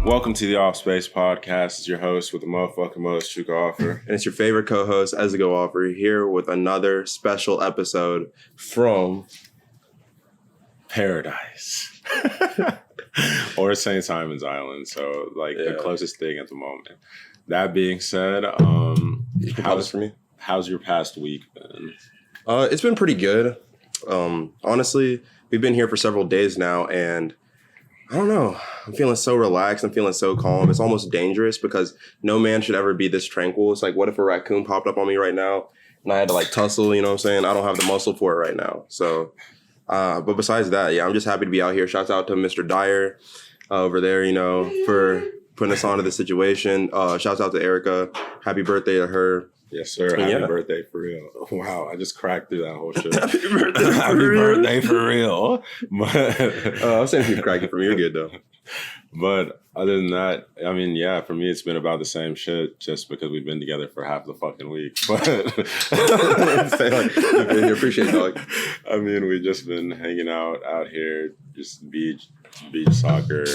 Welcome to the Offspace podcast. It's your host with the motherfucking most you can offer. And it's your favorite co-host, Ezigo Offer, here with another special episode from Paradise. Or St. Simon's Island. So, the closest thing at the moment. That being said, how's your past week been? It's been pretty good. Honestly, we've been here for several days now, and I don't know. I'm feeling so relaxed. I'm feeling so calm. It's almost dangerous because no man should ever be this tranquil. It's like, what if a raccoon popped up on me right now and I had to tussle, you know what I'm saying? I don't have the muscle for it right now. So, but besides that, yeah, I'm just happy to be out here. Shouts out to Mr. Dyer over there, for putting us onto the situation. Shouts out to Erica. Happy birthday to her. Yes, sir. Happy birthday for real. Wow, I just cracked through that whole shit. Happy birthday Happy birthday for real. But I was saying if you cracked it from you're good though. But other than that, I mean, yeah, for me, it's been about the same shit just because we've been together for half the fucking week. But appreciate it, dog. I mean, we've just been hanging out here, just beach soccer.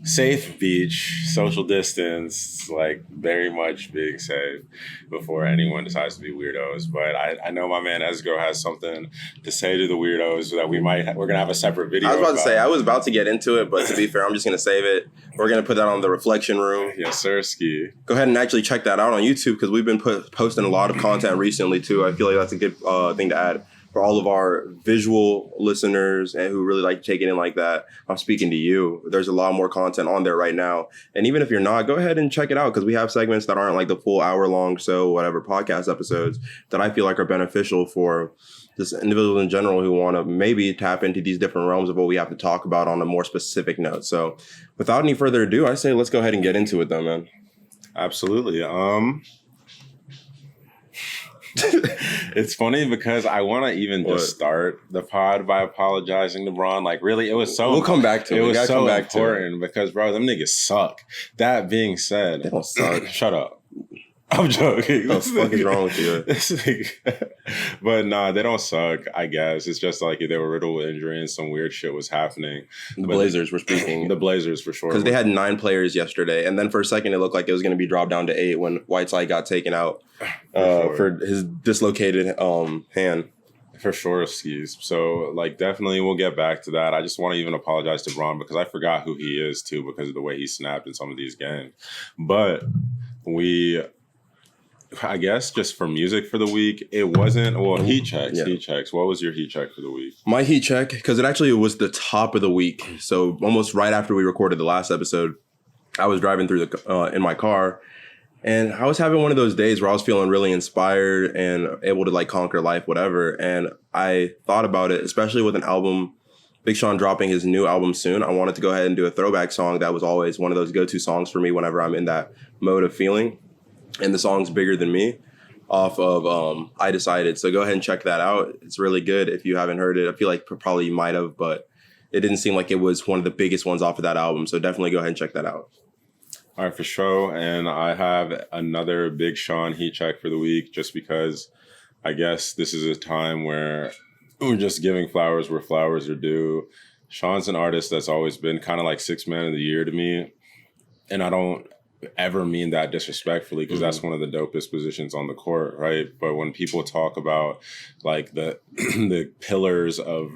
Safe beach, social distance, very much being safe before anyone decides to be weirdos. But I know my man Esgo has something to say to the weirdos that we're gonna have a separate video. I was about to say I was about to get into it, but to be fair, I'm just gonna save it. We're gonna put that on the reflection room. Yes, sir, ski. Go ahead and actually check that out on YouTube because we've been posting a lot of content recently too. I feel like that's a good thing to add for all of our visual listeners and who really like taking it like that. I'm speaking to you. There's a lot more content on there right now. And even if you're not, go ahead and check it out because we have segments that aren't the full hour-long podcast episodes that I feel like are beneficial for just individuals in general who want to maybe tap into these different realms of what we have to talk about on a more specific note. So without any further ado, I say let's go ahead and get into it though, man. Absolutely. It's funny because I want to even just start the pod by apologizing to Braun. Really, it was so... We'll come back to it. It was so important because, bro, them niggas suck. That being said... They don't suck. Shut up. I'm joking. What the fuck is wrong with you? But nah, they don't suck, I guess. It's just they were riddled with injury and some weird shit was happening. The Blazers were speaking. The Blazers, for sure. Because they had 9 players yesterday. And then for a second, it looked like it was going to be dropped down to 8 when Whiteside got taken out for his dislocated hand. For sure, skis. So, definitely we'll get back to that. I just want to even apologize to Braun because I forgot who he is, too, because of the way he snapped in some of these games. But I guess just for music for the week, it wasn't... Well, heat checks. Yeah. Heat checks. What was your heat check for the week? My heat check, because it was the top of the week. So almost right after we recorded the last episode, I was driving through in my car, and I was having one of those days where I was feeling really inspired and able to conquer life, whatever. And I thought about it, especially with an album, Big Sean dropping his new album soon. I wanted to go ahead and do a throwback song that was always one of those go-to songs for me whenever I'm in that mode of feeling. And the song's Bigger Than Me off of I Decided. So go ahead and check that out. It's really good if you haven't heard it. I feel like probably you might have, but it didn't seem like it was one of the biggest ones off of that album. So definitely go ahead and check that out. All right, for sure. And I have another Big Sean heat check for the week just because I guess this is a time where we're just giving flowers where flowers are due. Sean's an artist that's always been kind of like sixth man of the year to me. And I don't ever mean that disrespectfully because that's one of the dopest positions on the court, right? But when people talk about the the pillars of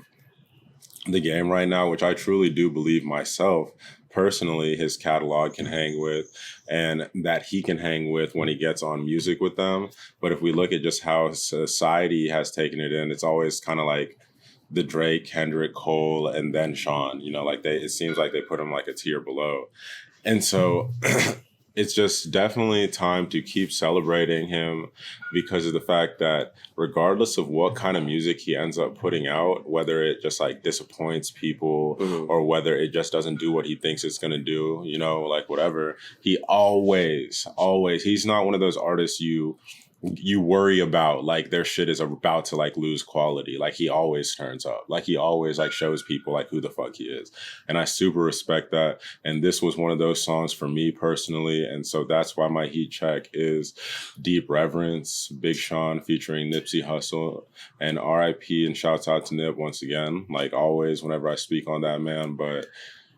the game right now, which I truly do believe myself, personally, his catalog can hang with and that he can hang with when he gets on music with them. But if we look at just how society has taken it in, it's always kind of the Drake, Kendrick, Cole, and then Sean, it seems like they put him a tier below. And so it's just definitely time to keep celebrating him because of the fact that regardless of what kind of music he ends up putting out, whether it just disappoints people or whether it just doesn't do what he thinks it's going to do, whatever, he always, he's not one of those artists you worry about their shit is about to lose quality. He always turns up. He always shows people who the fuck he is. And I super respect that. And this was one of those songs for me personally. And so that's why my heat check is Deep Reverence, Big Sean featuring Nipsey Hussle, and RIP and shouts out to Nip once again. Always whenever I speak on that man. But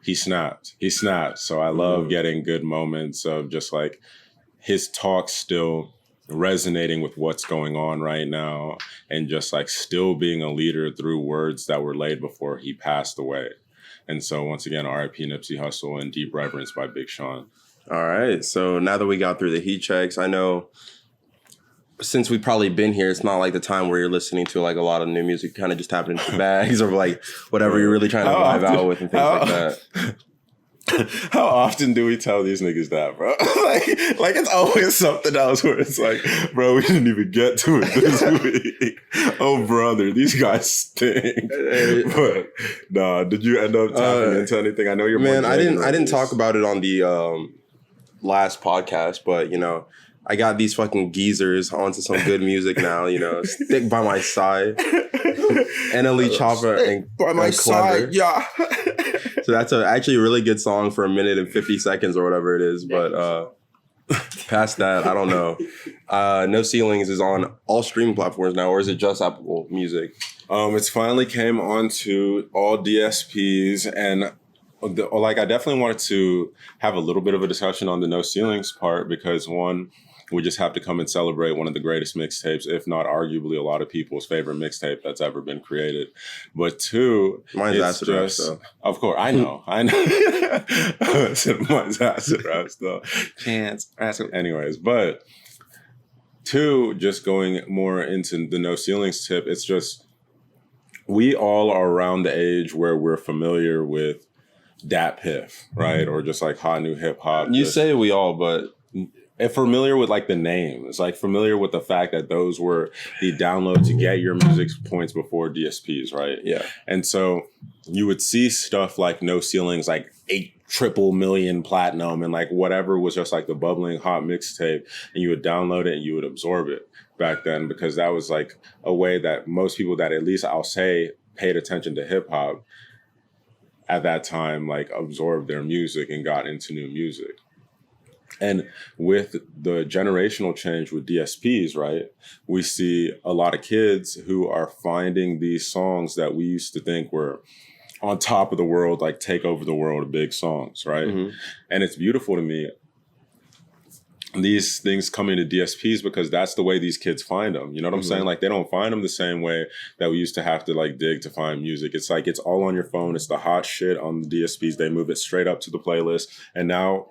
he snapped. So I love getting good moments of just like his talk still resonating with what's going on right now and just like still being a leader through words that were laid before he passed away. And so once again, RIP Nipsey Hussle and Deep Reverence by Big Sean. All right. So now that we got through the heat checks, I know since we've probably been here, it's not like the time where you're listening to like a lot of new music, kind of just tapping into the bags or like whatever you're really trying to vibe out with and things like that. How often do we tell these niggas that, bro? like it's always something else where it's like, bro, we didn't even get to it this week. Oh, brother, these guys stink. But nah, did you end up tapping into anything? I know you're I didn't talk about it on the last podcast, but you know, I got these fucking geezers onto some good music now. You know, Stick by My Side, NLE Chopper, and by my side, yeah. So that's actually a really good song for 1 minute and 50 seconds or whatever it is. But past that, I don't know. No Ceilings is on all streaming platforms now, or is it just Apple Music? It's finally came onto all DSPs, and I definitely wanted to have a little bit of a discussion on the No Ceilings part because one, we just have to come and celebrate one of the greatest mixtapes, if not arguably a lot of people's favorite mixtape that's ever been created. But two, mine's Acid Raps, though. Of course, I know. Mine's Acid Raps, though. Chance. Anyways, but two, just going more into the No Ceilings tip, it's just we all are around the age where we're familiar with Dat Piff, right? Or just like hot new hip hop. You say we all, but and familiar with like the names, like familiar with the fact that those were the download to get your music points before DSPs, right? Yeah. And so you would see stuff like No Ceilings, like 8 triple million platinum and like whatever was just like the bubbling hot mixtape, and you would download it and you would absorb it back then because that was like a way that most people that at least I'll say paid attention to hip hop at that time, like absorbed their music and got into new music. And with the generational change with DSPs, right, we see a lot of kids who are finding these songs that we used to think were on top of the world, like take over the world, big songs, right? Mm-hmm. And it's beautiful to me, these things coming to DSPs, because that's the way these kids find them. You know what I'm saying? Like they don't find them the same way that we used to have to like dig to find music. It's like it's all on your phone. It's the hot shit on the DSPs. They move it straight up to the playlist. And now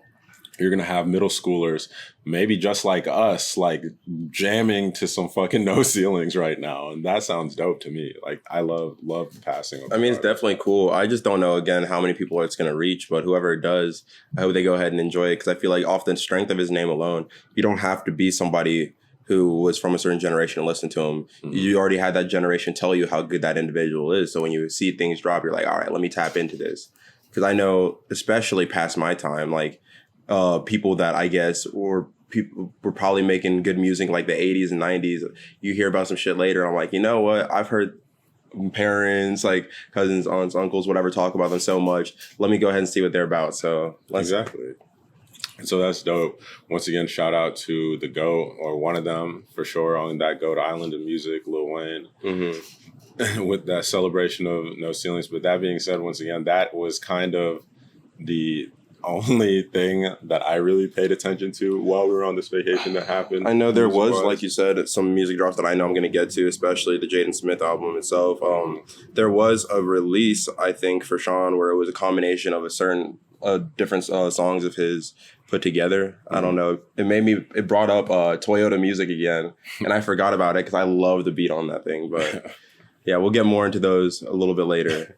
you're going to have middle schoolers, maybe just like us, like jamming to some fucking No Ceilings right now. And that sounds dope to me. Like I love the passing of it's definitely cool. I just don't know, again, how many people it's going to reach, but whoever it does, I hope they go ahead and enjoy it. Because I feel like off the strength of his name alone, you don't have to be somebody who was from a certain generation and listen to him. Mm-hmm. You already had that generation tell you how good that individual is. So when you see things drop, you're like, all right, let me tap into this. Because I know, especially past my time, like, people that I guess or people were probably making good music like the 80s and 90s. You hear about some shit later. And I'm like, you know what? I've heard parents, like cousins, aunts, uncles, whatever, talk about them so much. Let me go ahead and see what they're about. So exactly. So that's dope. Once again, shout out to the GOAT or one of them for sure on that GOAT island of music, Lil Wayne. Mm-hmm. With that celebration of No Ceilings. But that being said, once again, that was kind of the only thing that I really paid attention to while we were on this vacation that happened. I know there was, like you said, some music drops that I know I'm going to get to, especially the Jaden Smith album itself. There was a release, I think, for Sean where it was a combination of a certain different songs of his put together. Mm-hmm. I don't know. It brought up Toyota music again, and I forgot about it because I love the beat on that thing, but... Yeah, we'll get more into those a little bit later.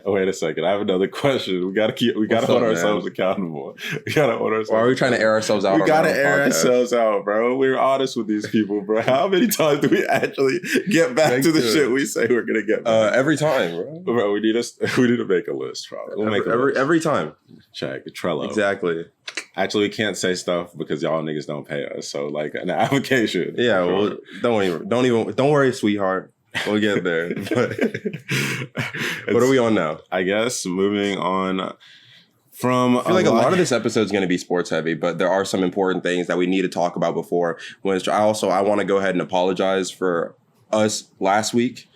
Wait a second. I have another question. We gotta hold ourselves accountable. We gotta hold ourselves. Why are we trying to air ourselves out? We gotta air ourselves out, bro. We're honest with these people, bro. How many times do we actually get back to the shit we say we're gonna get back? Every time, bro. Bro, we need to make a list, probably. We'll make a list. Every time. Check Trello. Exactly. Actually, we can't say stuff because y'all niggas don't pay us. So like an application. Yeah, well, don't worry, sweetheart. We'll get there. But what are we on now? I guess moving on from... I feel like a lot of this episode is going to be sports heavy, but there are some important things that we need to talk about before. I want to go ahead and apologize for us last week.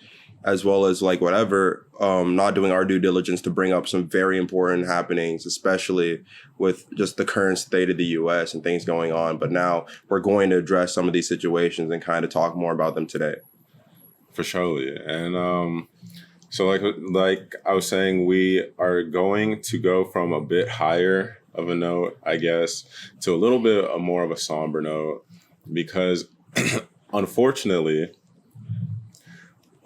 as well as like whatever, not doing our due diligence to bring up some very important happenings, especially with just the current state of the U.S. and things going on. But now we're going to address some of these situations and kind of talk more about them today. For sure. And so like I was saying, we are going to go from a bit higher of a note, I guess, to a little bit more of a somber note, because unfortunately,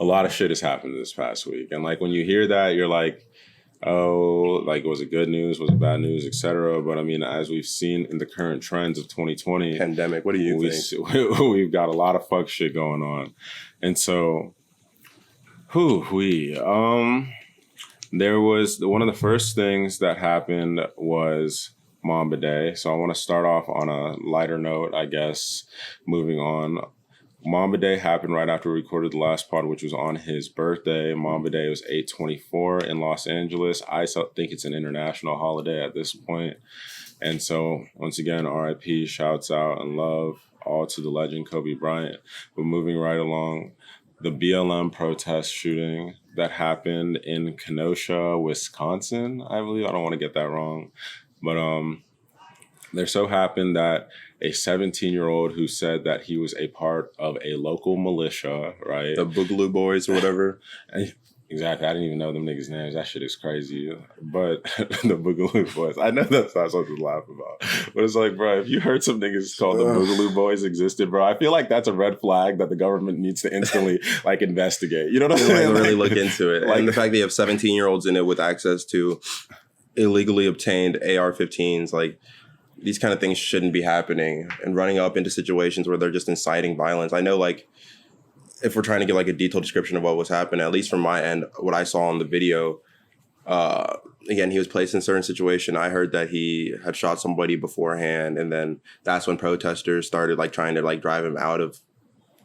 a lot of shit has happened this past week. And like when you hear that, you're like, oh, like was it good news? Was it bad news, etc.? But I mean, as we've seen in the current trends of 2020, pandemic, what do you think? We've got a lot of fuck shit going on. And so, there was one of the first things that happened was Mamba Day. So I want to start off on a lighter note, I guess, moving on. Mamba Day happened right after we recorded the last pod, which was on his birthday. Mamba Day was 8/24 in Los Angeles. I think it's an international holiday at this point. And so, once again, RIP, shouts out and love all to the legend Kobe Bryant. But moving right along, the BLM protest shooting that happened in Kenosha, Wisconsin, I believe. I don't want to get that wrong. But there so happened that a 17-year-old who said that he was a part of a local militia, right? The Boogaloo Boys or whatever. Exactly. I didn't even know them niggas' names. That shit is crazy. But the Boogaloo Boys, I know that's not something to laugh about. But it's like, bro, if you heard some niggas called the Boogaloo Boys existed, bro, I feel like that's a red flag that the government needs to instantly like investigate. You know what I'm saying? Really look into it. Like, and the fact that you have 17-year-olds in it with access to illegally obtained AR-15s, like, these kind of things shouldn't be happening, and running up into situations where they're just inciting violence. I know, like, if we're trying to get like a detailed description of what was happening, at least from my end, what I saw on the video, again, he was placed in a certain situation. I heard that he had shot somebody beforehand, and then that's when protesters started like trying to like drive him out of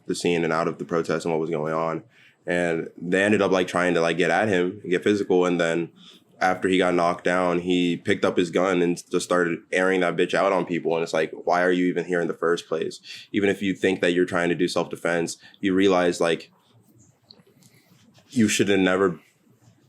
the scene and out of the protest and what was going on. And they ended up like trying to like get at him, get physical, and then after he got knocked down, he picked up his gun and just started airing that bitch out on people. And it's like, why are you even here in the first place? Even if you think that you're trying to do self-defense, you realize like you should have never,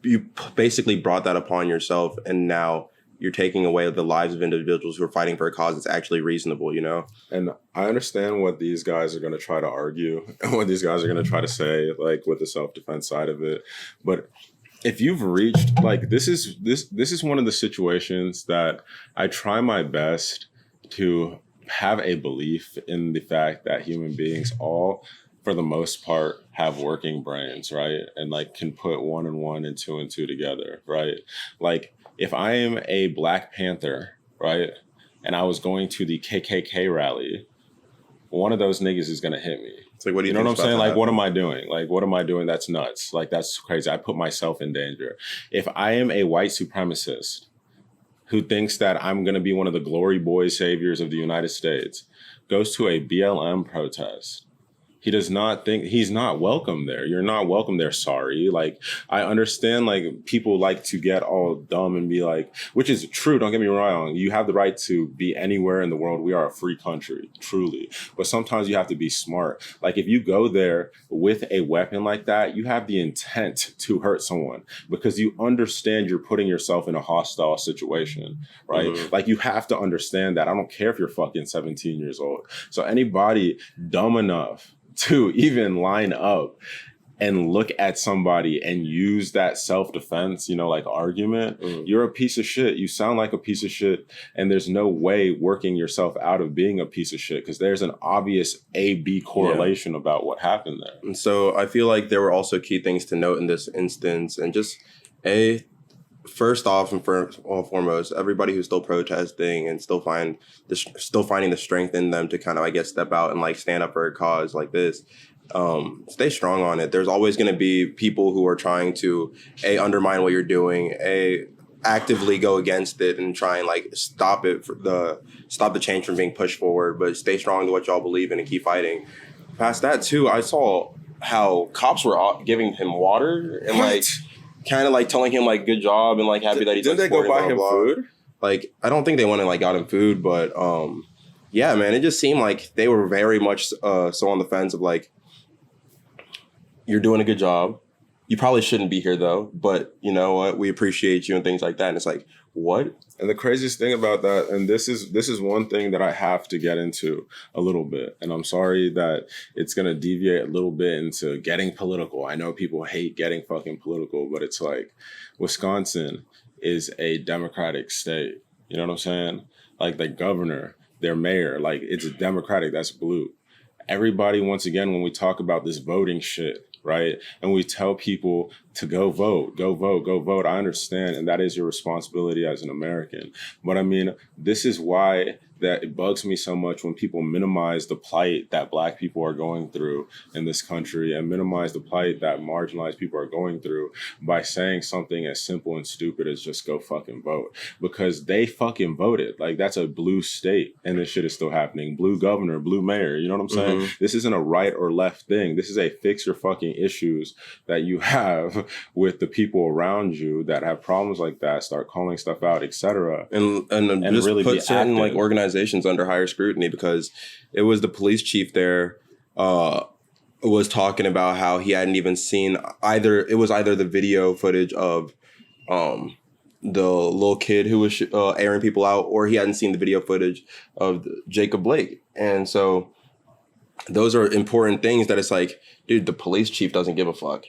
you basically brought that upon yourself. And now you're taking away the lives of individuals who are fighting for a cause that's actually reasonable, you know? And I understand what these guys are going to try to argue and what these guys are going to try to say, like with the self-defense side of it. But if you've reached like this is one of the situations that I try my best to have a belief in the fact that human beings all, for the most part, have working brains, right? And like can put 1 and 1 and 2 and 2 together, right? Like if I am a Black Panther, right, and I was going to the KKK rally, one of those niggas is gonna hit me. It's like, what do you know what I'm saying? Like, what am I doing? Like, what am I doing? That's nuts. Like, that's crazy. I put myself in danger. If I am a white supremacist who thinks that I'm going to be one of the glory boy saviors of the United States, goes to a BLM protest, he does not think he's not welcome there. You're not welcome there. Sorry. Like, I understand, like, people like to get all dumb and be like, which is true. Don't get me wrong. You have the right to be anywhere in the world. We are a free country, truly. But sometimes you have to be smart. Like, if you go there with a weapon like that, you have the intent to hurt someone because you understand you're putting yourself in a hostile situation, right? Mm-hmm. Like, you have to understand that. I don't care if you're fucking 17 years old. So anybody dumb enough to even line up and look at somebody and use that self-defense, like argument, you're a piece of shit. You sound like a piece of shit. And there's no way working yourself out of being a piece of shit because there's an obvious A-B correlation about what happened there. And so I feel like there were also key things to note in this instance. And just first off and foremost, everybody who's still protesting and still finding the strength in them to kind of, I guess, step out and like stand up for a cause like this, stay strong on it. There's always going to be people who are trying to undermine what you're doing, actively go against it and try and like stop the change from being pushed forward. But stay strong to what y'all believe in and keep fighting. Past that too, I saw how cops were giving him water and like kind of like telling him like good job and like happy that he's didn't they go buy him food? Like, I don't think they went and like got him food, but yeah, man, it just seemed like they were very much so on the fence of like, you're doing a good job, you probably shouldn't be here though, but you know what? We appreciate you and things like that. And it's like, what? And the craziest thing about that, and this is one thing that I have to get into a little bit, and I'm sorry that it's gonna deviate a little bit into getting political. I know people hate getting fucking political, but it's like Wisconsin is a Democratic state. You know what I'm saying? Like the governor, their mayor, like it's a Democratic, that's blue. Everybody, once again, when we talk about this voting shit, right? And we tell people to go vote, go vote, go vote. I understand. And that is your responsibility as an American. But I mean, this is why that it bugs me so much when people minimize the plight that Black people are going through in this country and minimize the plight that marginalized people are going through by saying something as simple and stupid as just go fucking vote. Because they fucking voted. Like, that's a blue state and this shit is still happening. Blue governor, blue mayor, you know what I'm saying? Mm-hmm. This isn't a right or left thing. This is a fix your fucking issues that you have with the people around you that have problems like that, start calling stuff out, etc. And just really put certain active, like organizations under higher scrutiny, because it was the police chief there was talking about how he hadn't even seen either the video footage of the little kid who was airing people out, or he hadn't seen the video footage of Jacob Blake. And so those are important things that it's like, dude, the police chief doesn't give a fuck.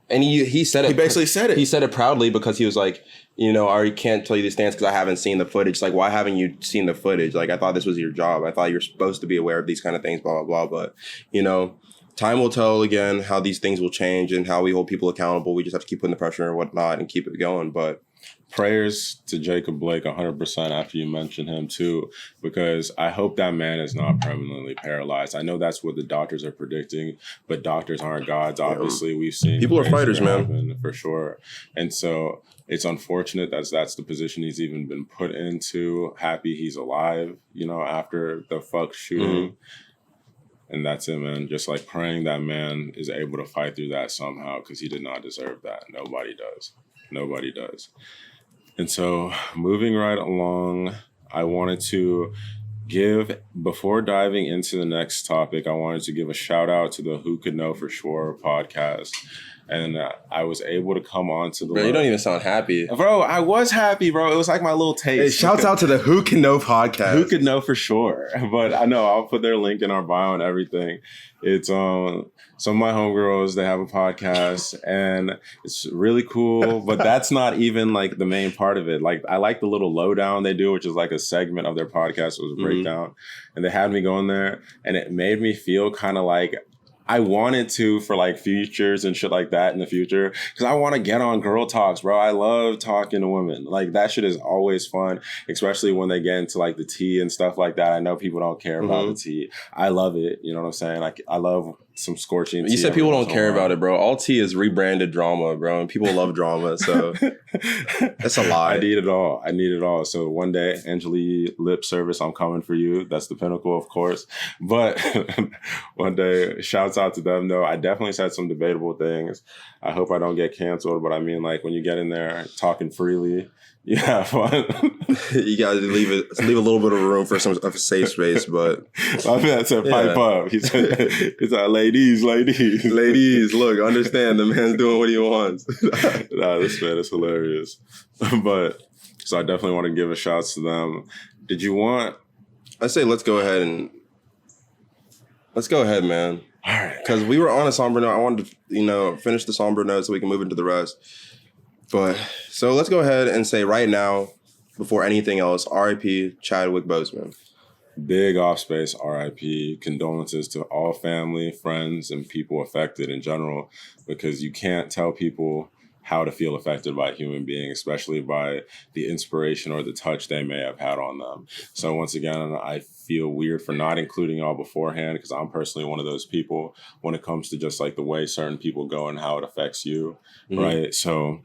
And he said it. He basically said it. He said it proudly because he was like, you know, I already can't tell you the stance because I haven't seen the footage. It's like, why haven't you seen the footage? Like, I thought this was your job. I thought you're supposed to be aware of these kind of things, blah, blah, blah. But, you know, time will tell again how these things will change and how we hold people accountable. We just have to keep putting the pressure and whatnot and keep it going. But prayers to Jacob Blake 100% after you mention him too, because I hope that man is not permanently paralyzed. I know that's what the doctors are predicting, but doctors aren't gods. Obviously, we've seen people are fighters, man, for sure. And so it's unfortunate that's the position he's even been put into. Happy he's alive, you know, after the fuck shooting. Mm-hmm. And that's it, man. Just like praying that man is able to fight through that somehow, because he did not deserve that. Nobody does. Nobody does. And so moving right along, I wanted to give, before diving into the next topic, I wanted to give a shout out to the Who Could Know For Sure podcast. And I was able to come on to the... Bro, you don't even sound happy. Bro, I was happy, bro. It was like my little taste. Hey, shouts out to the Who Can Know podcast. Who Could Know For Sure. But I know I'll put their link in our bio and everything. It's some of my homegirls, they have a podcast and it's really cool. But that's not even like the main part of it. Like, I like the little lowdown they do, which is like a segment of their podcast. It was a breakdown. Mm-hmm. And they had me go in there and it made me feel kind of like I wanted to for like futures and shit like that in the future, because I want to get on girl talks, bro. I love talking to women. Like, that shit is always fun, especially when they get into like the tea and stuff like that. I know people don't care about the tea. I love it. You know what I'm saying? Like, I love some scorching tea. You said people don't care about it, bro. All tea is rebranded drama, bro. And people love drama. So that's a lie. I need it all. So one day, Angelique lip service, I'm coming for you. That's the pinnacle, of course. But one day, shouts out to them, though. I definitely said some debatable things. I hope I don't get canceled. But I mean, like, when you get in there talking freely, you have fun. You gotta leave a little bit of room for some safe space, but I mean, that said pipe up. He said, ladies. Look, understand the man's doing what he wants. Nah, this man is hilarious. But so I definitely want to give a shout to them. Did you want? I say let's go ahead, man. All right, because we were on a somber note. I wanted to, finish the somber note so we can move into the rest. But so let's go ahead and say right now, before anything else, R.I.P. Chadwick Boseman. Big Offspace R.I.P. Condolences to all family, friends, and people affected in general, because you can't tell people how to feel affected by a human being, especially by the inspiration or the touch they may have had on them. So once again, I feel weird for not including y'all beforehand, because I'm personally one of those people when it comes to just like the way certain people go and how it affects you, right? So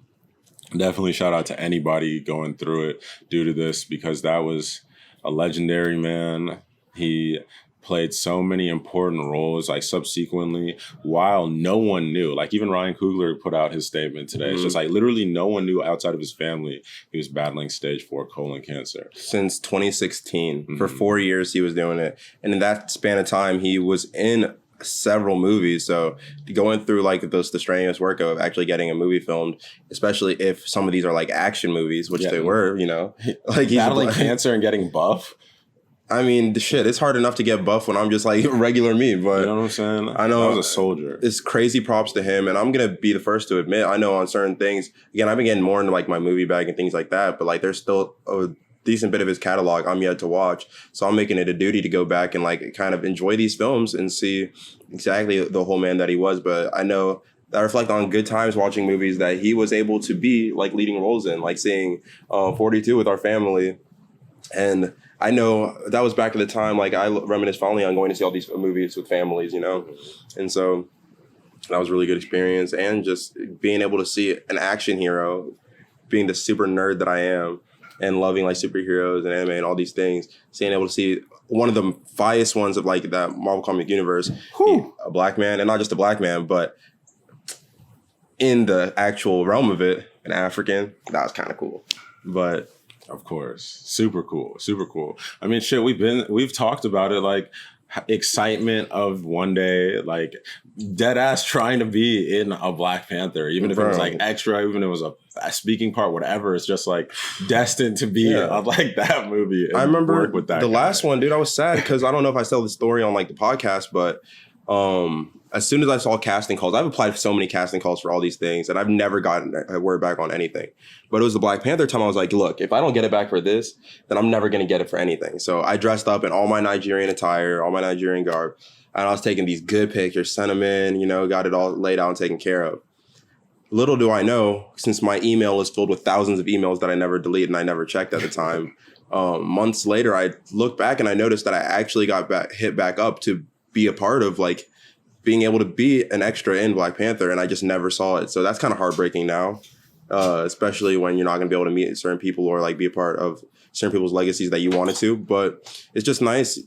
definitely shout out to anybody going through it due to this, because that was a legendary man. He played so many important roles, like subsequently, while no one knew. Like, even Ryan Coogler put out his statement today. It's just like literally no one knew outside of his family he was battling stage 4 colon cancer. Since 2016. For 4 years he was doing it. And in that span of time, he was in several movies. So going through like the strenuous work of actually getting a movie filmed, especially if some of these are like action movies, which they were, you know, like he's battling cancer and getting buff. I mean, it's hard enough to get buff when I'm just like regular me, but you know what I'm saying? I know I was a soldier. It's crazy props to him. And I'm going to be the first to admit, I know on certain things, again, I've been getting more into like my movie bag and things like that, but like there's still a decent bit of his catalog I'm yet to watch. So I'm making it a duty to go back and like kind of enjoy these films and see exactly the whole man that he was. But I know I reflect on good times watching movies that he was able to be like leading roles in, like seeing 42 with our family. And I know that was back at the time, like I reminisce fondly on going to see all these movies with families, you know? And so that was a really good experience. And just being able to see an action hero, being the super nerd that I am and loving like superheroes and anime and all these things, being able to see one of the finest ones of like that Marvel comic universe, a black man, and not just a black man, but in the actual realm of it, an African, that was kind of cool. But of course. Super cool. Super cool. I mean, shit, we've talked about it, like excitement of one day, like dead ass trying to be in a Black Panther, even if it was like extra, even if it was a speaking part, whatever. It's just like destined to be like that movie. I remember with that last one, dude, I was sad because I don't know if I tell the story on like the podcast, but as soon as I saw casting calls, I've applied for so many casting calls for all these things, and I've never gotten a word back on anything. But it was the Black Panther time. I was like, look, if I don't get it back for this, then I'm never going to get it for anything. So I dressed up in all my Nigerian attire, all my Nigerian garb, and I was taking these good pictures, sent them in, you know, got it all laid out and taken care of. Little do I know, since my email is filled with thousands of emails that I never deleted and I never checked at the time, months later, I looked back and I noticed that I actually got hit back up to be a part of like being able to be an extra in Black Panther, and I just never saw it. So that's kind of heartbreaking now, especially when you're not going to be able to meet certain people or like be a part of certain people's legacies that you wanted to. But it's just nice.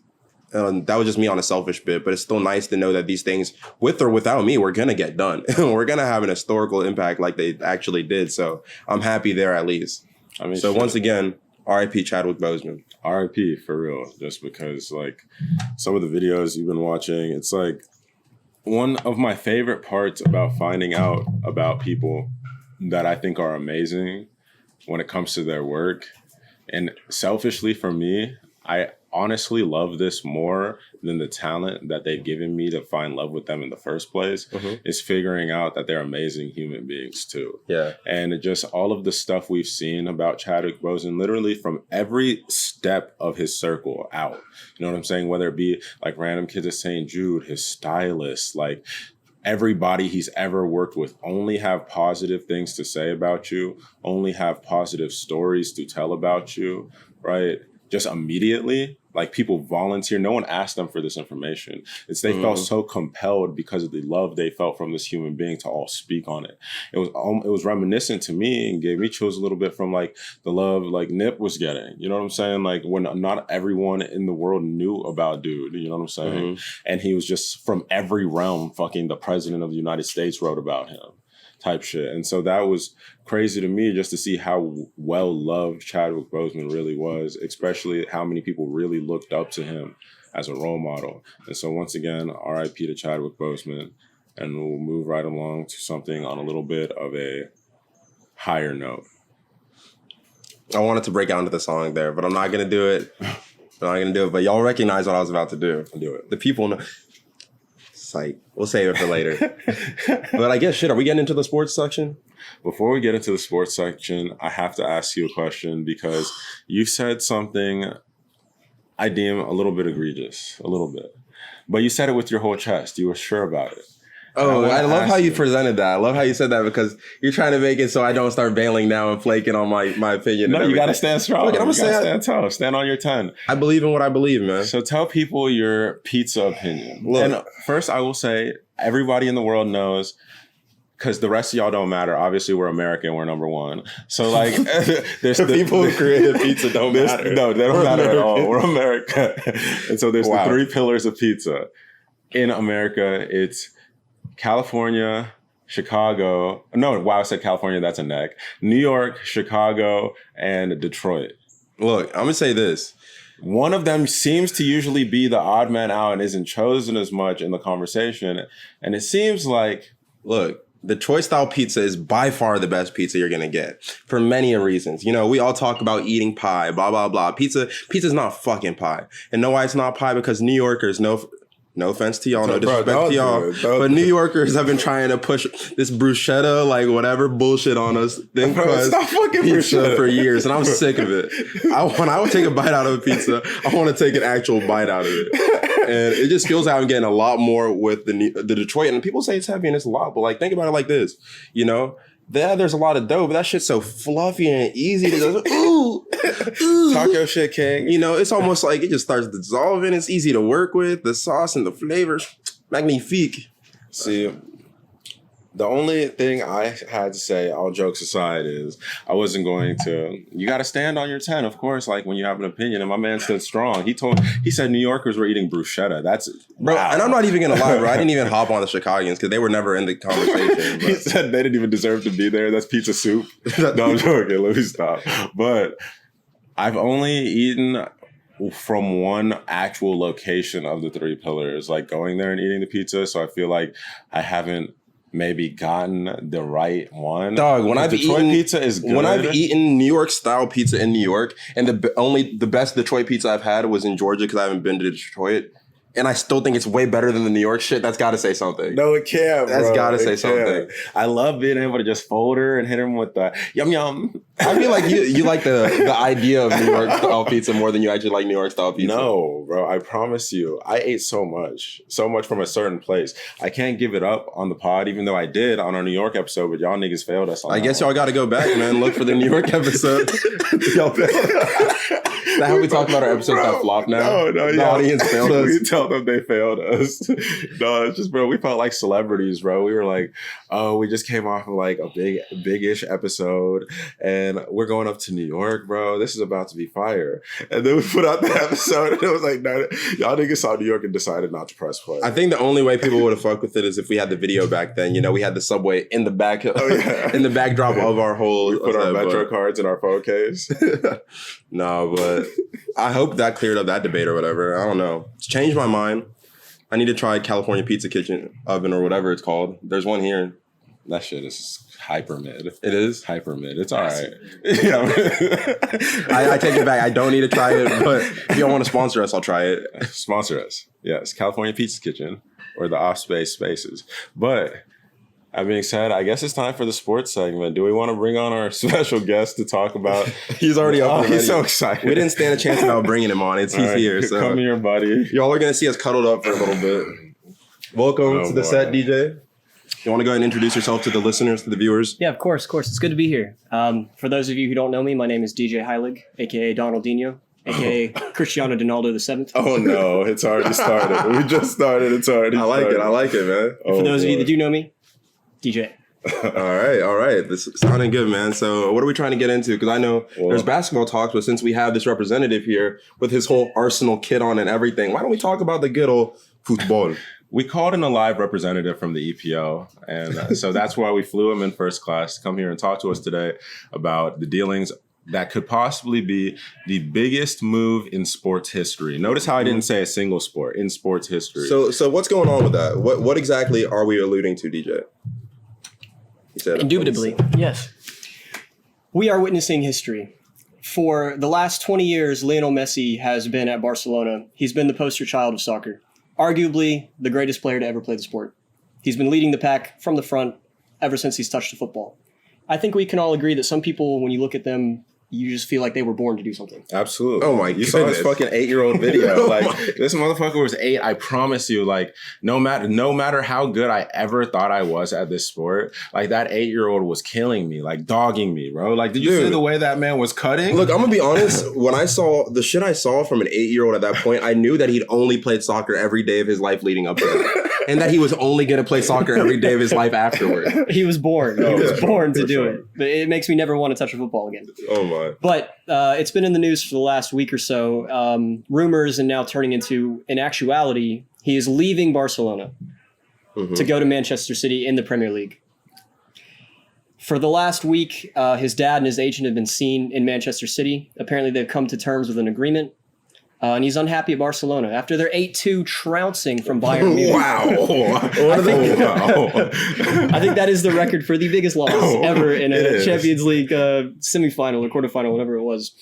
That was just me on a selfish bit, but it's still nice to know that these things, with or without me, we're going to get done. We're going to have an historical impact like they actually did. So I'm happy there at least. I mean, so once again, R.I.P. Chadwick Boseman. R.I.P. for real. Just because like some of the videos you've been watching, it's like, one of my favorite parts about finding out about people that I think are amazing when it comes to their work, and selfishly for me, I honestly love this more than the talent that they've given me to find love with them in the first place, is figuring out that they're amazing human beings too. Yeah. And just all of the stuff we've seen about Chadwick Boseman, literally from every step of his circle out. You know what I'm saying? Whether it be like random kids at St. Jude, his stylist, like everybody he's ever worked with only have positive things to say about you, only have positive stories to tell about you, right? Just immediately, like people volunteer. No one asked them for this information. They felt so compelled because of the love they felt from this human being to all speak on it. It was reminiscent to me and gave me chills a little bit from like the love like Nip was getting. You know what I'm saying? Like when not everyone in the world knew about dude. You know what I'm saying? And he was just from every realm. Fucking the president of the United States wrote about him. Type shit. And so that was crazy to me just to see how well loved Chadwick Boseman really was, especially how many people really looked up to him as a role model. And so once again, R.I.P. to Chadwick Boseman, and we'll move right along to something on a little bit of a higher note. I wanted to break out into the song there, but I'm not going to do it. But y'all recognize what I was about to do. I'll do it. The people know. Like, we'll save it for later. But I guess, are we getting into the sports section? Before we get into the sports section, I have to ask you a question because you said something I deem a little bit egregious, a little bit. But you said it with your whole chest. You were sure about it. Oh, I love how you presented that. I love how you said that because you're trying to make it so I don't start bailing now and flaking on my opinion. No, you got to stand strong. Look, I'm gonna stand tough. Stand on your 10. I believe in what I believe, man. So tell people your pizza opinion. Look, and first, I will say everybody in the world knows, because the rest of y'all don't matter. Obviously, we're American. We're number one. So, like, there's the people who created pizza don't matter. No, they don't matter at all. We're America. And so there's the 3 pillars of pizza. In America, it's California, Chicago. No, wow, I said California. That's a neck. New York, Chicago, and Detroit. Look, I'm going to say this. one of them seems to usually be the odd man out and isn't chosen as much in the conversation. And it seems like, look, the Detroit style pizza is by far the best pizza you're gonna get for many reasons. You know, we all talk about eating pie, blah blah blah. Pizza's not fucking pie, and know why it's not pie? Because New Yorkers, no offense to y'all, no disrespect to y'all, but New Yorkers have been trying to push this bruschetta, like whatever bullshit on us, thin crust pizza for years, and I'm sick of it. When I would take a bite out of a pizza, I want to take an actual bite out of it. And it just feels like I'm getting a lot more with the Detroit. And people say it's heavy and it's a lot, but like think about it like this, you know? There's a lot of dough, but that shit's so fluffy and easy to go, ooh. Talk your shit, King. You know, it's almost like it just starts dissolving. It's easy to work with. The sauce and the flavors, magnifique. See, the only thing I had to say, all jokes aside, is I wasn't going to. You got to stand on your 10, of course. Like when you have an opinion, and my man stood strong. He said New Yorkers were eating bruschetta. That's bro. Wow. And I'm not even gonna lie, bro. I didn't even hop on the Chicagoans because they were never in the conversation. He said they didn't even deserve to be there. That's pizza soup. No, I'm joking. Let me stop. But I've only eaten from one actual location of the three pillars, like going there and eating the pizza. So I feel like I haven't maybe gotten the right one. Dog, when I've Detroit eaten pizza is good. When I've eaten New York style pizza in New York, and the best Detroit pizza I've had was in Georgia because I haven't been to Detroit. And I still think it's way better than the New York shit. That's got to say something. No, it can't, bro. That's got to say something. I love being able to just fold her and hit him with the yum yum. I feel like you like the idea of New York style pizza more than you actually like New York style pizza. No, bro. I promise you. I ate so much from a certain place. I can't give it up on the pod, even though I did on our New York episode, but y'all niggas failed us on I guess y'all got to go back, man. Look for the New York episode. Y'all Is that how we talk about our episodes that flop now? No, the audience failed us. We tell them they failed us. No, it's just, bro, we felt like celebrities, bro. We were like, oh, we just came off of like a big-ish episode, and we're going up to New York, bro. This is about to be fire. And then we put out the episode, and it was like, no, y'all niggas saw New York and decided not to press play. I think the only way people would have fucked with it is if we had the video back then. You know, we had the subway in the back, in the backdrop of our whole. We put our Metro cards in our phone case. No, but I hope that cleared up that debate or whatever. I don't know. It's changed my mind. I need to try California Pizza Kitchen Oven or whatever it's called. There's one here. That shit is hyper mid. It is? Hyper mid. It's all right. I take it back. I don't need to try it, but if you want to sponsor us, I'll try it. Sponsor us. Yes. California Pizza Kitchen or the Offspace spaces. But that being said, I guess it's time for the sports segment. Do we want to bring on our special guest to talk about? He's already up. Oh, he's so excited. We didn't stand a chance about bringing him on. He's right, here. So come here, buddy. Y'all are going to see us cuddled up for a little bit. Welcome to the set, DJ. You want to go ahead and introduce yourself to the listeners, to the viewers? Yeah, of course. It's good to be here. For those of you who don't know me, my name is DJ Heilig, a.k.a. Donaldinho, a.k.a. Cristiano Ronaldo VII. Oh, no. It's already started. We just started. It's already started. I like it, man. For those of you that do know me, DJ. All right. This is sounding good, man. So what are we trying to get into? Because I know there's basketball talks, but since we have this representative here with his whole Arsenal kit on and everything, why don't we talk about the good old football? We called in a live representative from the EPO, and so that's why we flew him in first class to come here and talk to us today about the dealings that could possibly be the biggest move in sports history. Notice how I didn't say a single sport, in sports history. So what's going on with that? What exactly are we alluding to, DJ? Indubitably, yes. We are witnessing history. For the last 20 years, Lionel Messi has been at Barcelona. He's been the poster child of soccer. Arguably the greatest player to ever play the sport. He's been leading the pack from the front ever since he's touched the football. I think we can all agree that some people, when you look at them, you just feel like they were born to do something. Absolutely. Oh my You goodness. saw this fucking 8-year-old video. This motherfucker was 8. I promise you, no matter how good I ever thought I was at this sport, that 8-year-old was killing me, dogging me, bro. Did you see the way that man was cutting? Look, I'm gonna be honest. When I saw the shit I saw from an 8-year-old at that point, I knew that he'd only played soccer every day of his life leading up to it. And that he was only going to play soccer every day of his life afterward. He was born. He was born to do it. But it makes me never want to touch a football again. Oh, my. But it's been in the news for the last week or so. Rumors and now turning into, in actuality, he is leaving Barcelona to go to Manchester City in the Premier League. For the last week, his dad and his agent have been seen in Manchester City. Apparently, they've come to terms with an agreement. And he's unhappy at Barcelona after their 8-2 trouncing from Bayern Munich. Wow. I think that is the record for the biggest loss ever in a Champions League semifinal or quarterfinal, whatever it was.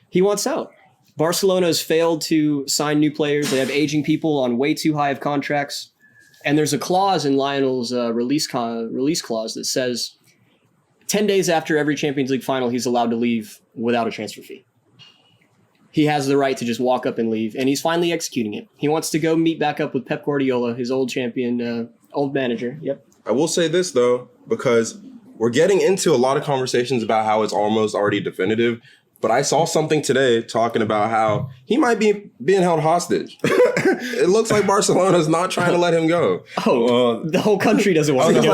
He wants out. Barcelona has failed to sign new players. They have aging people on way too high of contracts. And there's a clause in Lionel's release clause that says 10 days after every Champions League final, he's allowed to leave without a transfer fee. He has the right to just walk up and leave, and he's finally executing it. He wants to go meet back up with Pep Guardiola, his old champion, old manager. Yep. I will say this, though, because we're getting into a lot of conversations about how it's almost already definitive. But I saw something today talking about how he might be being held hostage. It looks like Barcelona's not trying to let him go. The whole country doesn't want to go.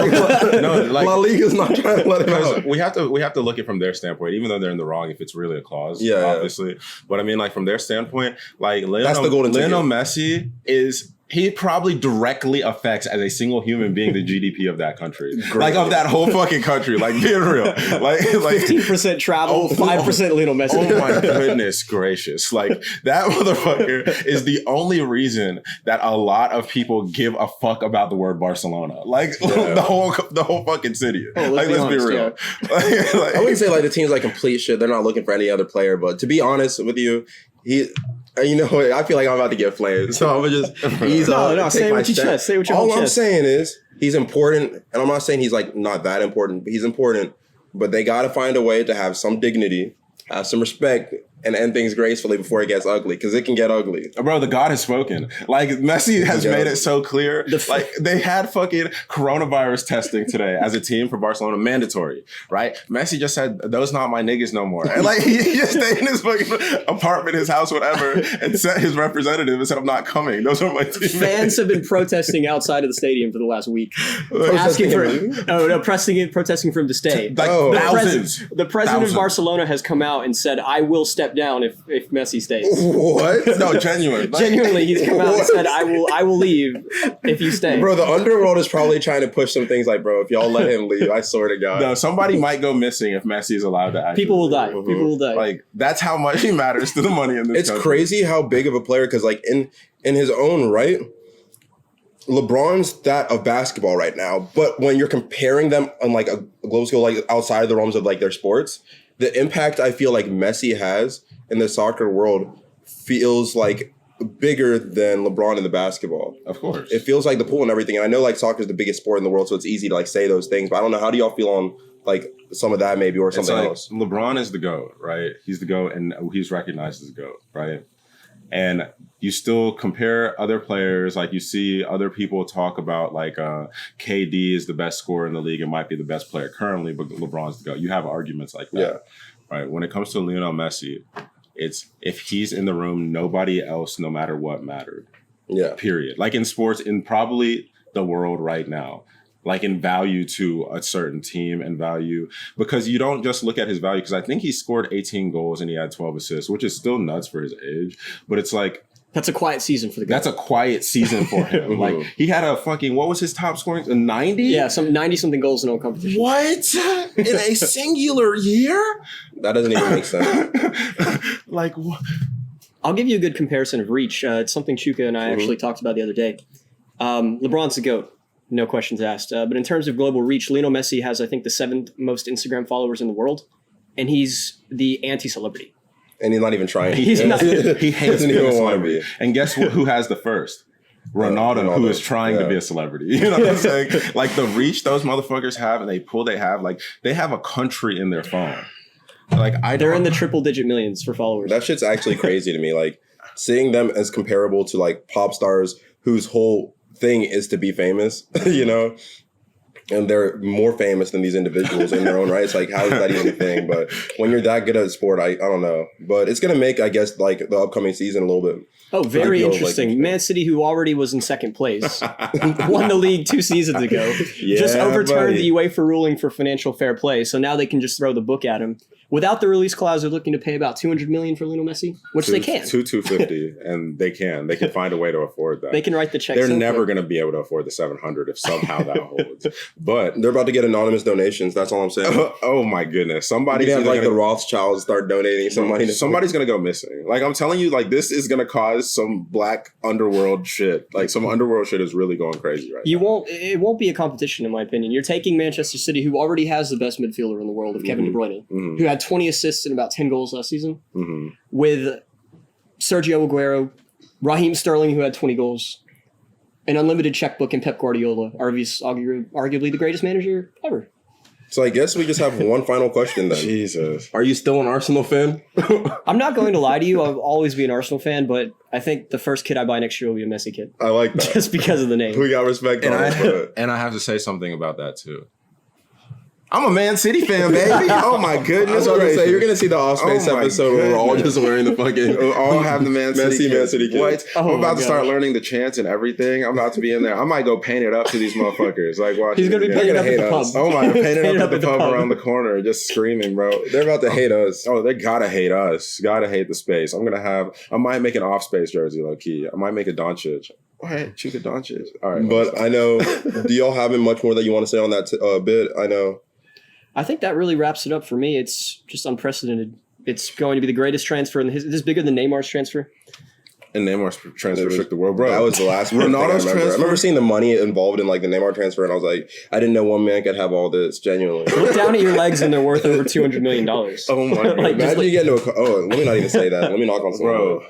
La Liga's not trying to let him go. We have to look at it from their standpoint, even though they're in the wrong if it's really a clause, obviously. But I mean, like from their standpoint, like that's the golden ticket. Lionel Messi is. He probably directly affects as a single human being the GDP of that country, like of that whole fucking country. Like being real, like 15% travel, 5% Lionel Messi. Oh my goodness gracious! Like that motherfucker is the only reason that a lot of people give a fuck about the word Barcelona. Like the whole fucking city. Let's be real. I wouldn't say like the team's like complete shit. They're not looking for any other player, but to be honest with you, you know, I feel like I'm about to get flamed, so I'm gonna just ease up. No, say what you chest. Say what your All I'm saying is he's important, and I'm not saying he's like not that important, but he's important. But they got to find a way to have some dignity, have some respect, and end things gracefully before it gets ugly, because it can get ugly. Bro, the God has spoken. Like, Messi has made it so clear. Like, they had fucking coronavirus testing today as a team for Barcelona, mandatory, right? Messi just said, those not my niggas no more. And, like, he just stayed in his fucking apartment, his house, whatever, and sent his representative and said, I'm not coming. Those are my teammates. Fans have been protesting outside of the stadium for the last week. Protesting for him to stay. Like, thousands. The president of Barcelona has come out and said, I will step down if Messi stays. What? No, genuine. Genuinely, he's come out and said, I will leave if you stay. Bro, the underworld is probably trying to push some things like, bro, if y'all let him leave, I swear to God. No, somebody might go missing if Messi is allowed to actually. People will die. Mm-hmm. People will die. Like, that's how much he matters to the money in this country. Crazy how big of a player, because like in his own right, LeBron's that of basketball right now. But when you're comparing them on like a global scale, like outside of the realms of like their sports, the impact I feel like Messi has in the soccer world feels like bigger than LeBron in the basketball. Of course. It feels like the pool and everything. And I know like soccer is the biggest sport in the world, so it's easy to like say those things. But I don't know, how do y'all feel on like some of that maybe or something else? LeBron is the GOAT, right? He's the GOAT and he's recognized as the GOAT, right? And you still compare other players, like you see other people talk about like KD is the best scorer in the league and might be the best player currently, but LeBron's the GOAT. You have arguments like that, right? When it comes to Lionel Messi, it's if he's in the room, nobody else, no matter what, mattered. Yeah. Period. Like in sports, in probably the world right now, like in value to a certain team and value, because you don't just look at his value, because I think he scored 18 goals and he had 12 assists, which is still nuts for his age. But it's like, that's a quiet season for the guy. That's a quiet season for him. Like, he had a fucking, what was his top scoring? A 90? Yeah, some 90-something goals in all competition. What? In a singular year? That doesn't even make sense. Like, what? I'll give you a good comparison of reach. It's something Chuka and I actually talked about the other day. LeBron's the GOAT. No questions asked. But in terms of global reach, Lionel Messi has, I think, the 7th most Instagram followers in the world. And he's the anti-celebrity. And he's not even trying. He's not. He hates being a celebrity. And guess who has the first? Ronaldo, who is trying to be a celebrity. You know what I'm saying? Like the reach those motherfuckers have and they have a country in their phone. Like they're in the triple-digit millions for followers. That shit's actually crazy to me. Like seeing them as comparable to like pop stars whose whole thing is to be famous, you know? And they're more famous than these individuals in their own right. It's like, how is that even a thing? But when you're that good at a sport, I don't know. But it's going to make, I guess, like the upcoming season a little bit. Oh, very interesting. Like, Man City, who already was in second place, won the league 2 seasons ago, just overturned the UEFA ruling for financial fair play. So now they can just throw the book at him. Without the release clause, they're looking to pay about $200 million for Lionel Messi, which they can. $250, and they can find a way to afford that. They can write the check. They're never going to be able to afford the $700 if somehow that holds. But they're about to get anonymous donations. That's all I'm saying. Oh my goodness, somebody's have like the Rothschilds start donating some money. Somebody's going to go missing. Like I'm telling you, like this is going to cause some black underworld shit. Like some underworld shit is really going crazy right now. It won't be a competition, in my opinion. You're taking Manchester City, who already has the best midfielder in the world, of Kevin De Bruyne, who had 20 assists and about 10 goals last season, with Sergio Aguero, Raheem Sterling, who had 20 goals, an unlimited checkbook, and Pep Guardiola, arguably the greatest manager ever. So I guess we just have one final question then. Jesus. Are you still an Arsenal fan? I'm not going to lie to you. I'll always be an Arsenal fan, but I think the first kit I buy next year will be a Messi kit. I like that. Just because of the name. We got respect and and I have to say something about that too. I'm a Man City fan, baby. Oh my goodness! I was about to say, you're gonna see the Offspace episode where we're all just wearing the fucking. We'll all have the Man City kit. What? Oh, I'm about to start learning the chants and everything. I'm about to be in there. I might go paint it up to these motherfuckers. Like, watch. He's gonna be painted up at the pub. Oh my! Painted up at the pub around the corner, just screaming, bro. They're about to hate us. Oh, they gotta hate us. Gotta hate the space. I might make an Offspace jersey, low key. I might make a Doncic. Hey, Chuka Doncic. All right, but I know. Do y'all have much more that you want to say on that bit? I know. I think that really wraps it up for me. It's just unprecedented. It's going to be the greatest transfer in the history. This is bigger than Neymar's transfer. And Neymar's transfer shook the world, bro. That was the last Ronaldo's transfer. I remember seeing the money involved in like the Neymar transfer, and I was like, I didn't know one man could have all this. Genuinely, look down at your legs, and they're worth over $200 million. Oh my god! Imagine you get into a. Oh, let me not even say that. Let me knock on someone. Bro.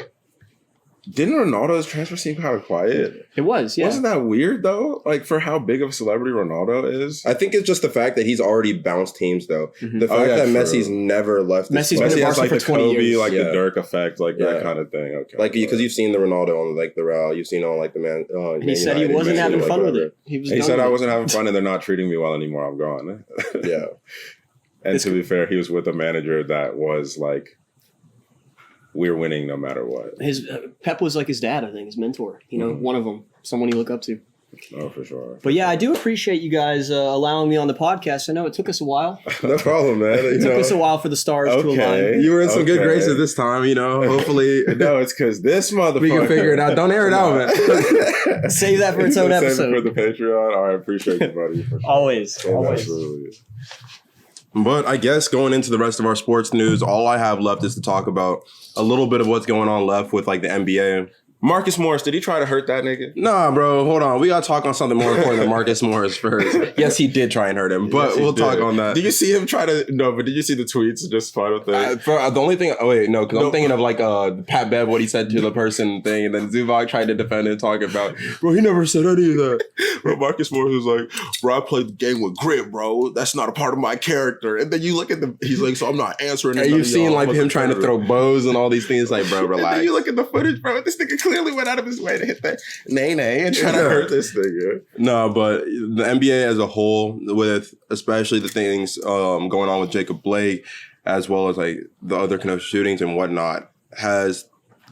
Didn't Ronaldo's transfer seem kind of quiet? It was, yeah. Wasn't that weird, though? Like, for how big of a celebrity Ronaldo is? I think it's just the fact that he's already bounced teams, though. The fact that Messi's never left. Messi has like the 20 Kobe, years. like the Dirk effect, like that kind of thing. Okay, like, because you've seen the Ronaldo on, like, the Real. You've seen on, like, the man. And he said he wasn't having fun with it. He said, I wasn't having fun, and they're not treating me well anymore. I'm gone. Yeah. And to be fair, he was with a manager that was, like, we're winning no matter what. His Pep was like his dad, I think, his mentor. You know, one of them, someone you look up to. Oh, for sure. But yeah, I do appreciate you guys allowing me on the podcast. I know it took us a while. No problem, man. It took us a while for the stars to align. You were in some good graces this time, you know. Hopefully, no, it's because this motherfucker. We can figure it out. Don't air it out, man. Save that for its own episode. Save it for the Patreon. All right, appreciate you, buddy. For sure. Always. Absolutely. But I guess going into the rest of our sports news, all I have left is to talk about a little bit of what's going on left with like the NBA. Marcus Morris, did he try to hurt that nigga? Nah, bro, hold on. We got to talk on something more important than Marcus Morris first. Yes, he did try and hurt him, but we'll talk on that. Did you see him try to... No, but did you see the tweets? Just final thing. The only thing... Oh, wait, no, because I'm thinking of like Pat Bev, what he said to the person thing, and then Zubac tried to defend it and talk about, bro, he never said any of that. Bro, Marcus Morris was like, bro, I played the game with grit, bro. That's not a part of my character. And then you look at the... He's like, so I'm not answering. And you've seen like him trying to throw bows and all these things. Like, bro, relax. And then you look at the footage, bro. This nigga clearly went out of his way to hit that nay and try to hurt this nigga. No, but the NBA as a whole, with especially the things going on with Jacob Blake, as well as like the other Kenosha shootings and whatnot, has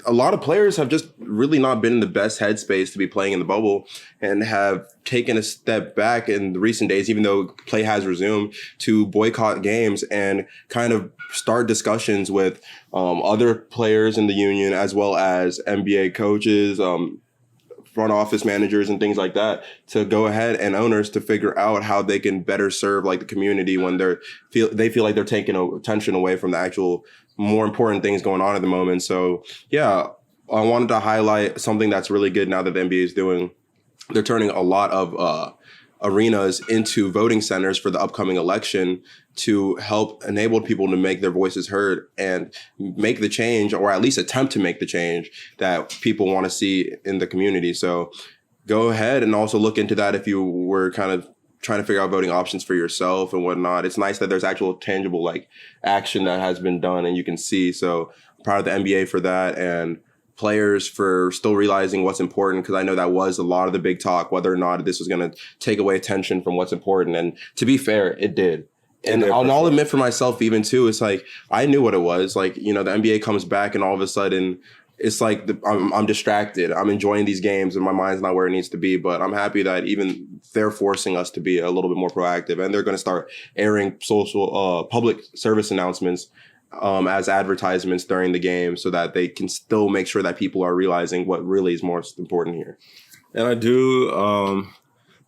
a lot of players have just really not been in the best headspace to be playing in the bubble and have taken a step back in the recent days, even though play has resumed, to boycott games and kind of start discussions with other players in the union, as well as NBA coaches, front office managers and things like that, to go ahead and owners to figure out how they can better serve like the community when they feel like they're taking attention away from the actual more important things going on at the moment. So yeah, I wanted to highlight something that's really good now that the NBA is doing. They're turning a lot of arenas into voting centers for the upcoming election to help enable people to make their voices heard and make the change, or at least attempt to make the change that people want to see in the community. So go ahead and also look into that if you were kind of trying to figure out voting options for yourself and whatnot. It's nice that there's actual tangible like action that has been done and you can see. So I'm proud of the NBA for that, and players for still realizing what's important, because I know that was a lot of the big talk, whether or not this was going to take away attention from what's important. And to be fair, it did. And I'll admit for myself even too, it's like, I knew what it was. Like, you know, the NBA comes back and all of a sudden it's like I'm distracted. I'm enjoying these games and my mind's not where it needs to be. But I'm happy that even they're forcing us to be a little bit more proactive, and they're going to start airing public service announcements as advertisements during the game so that they can still make sure that people are realizing what really is most important here. And I do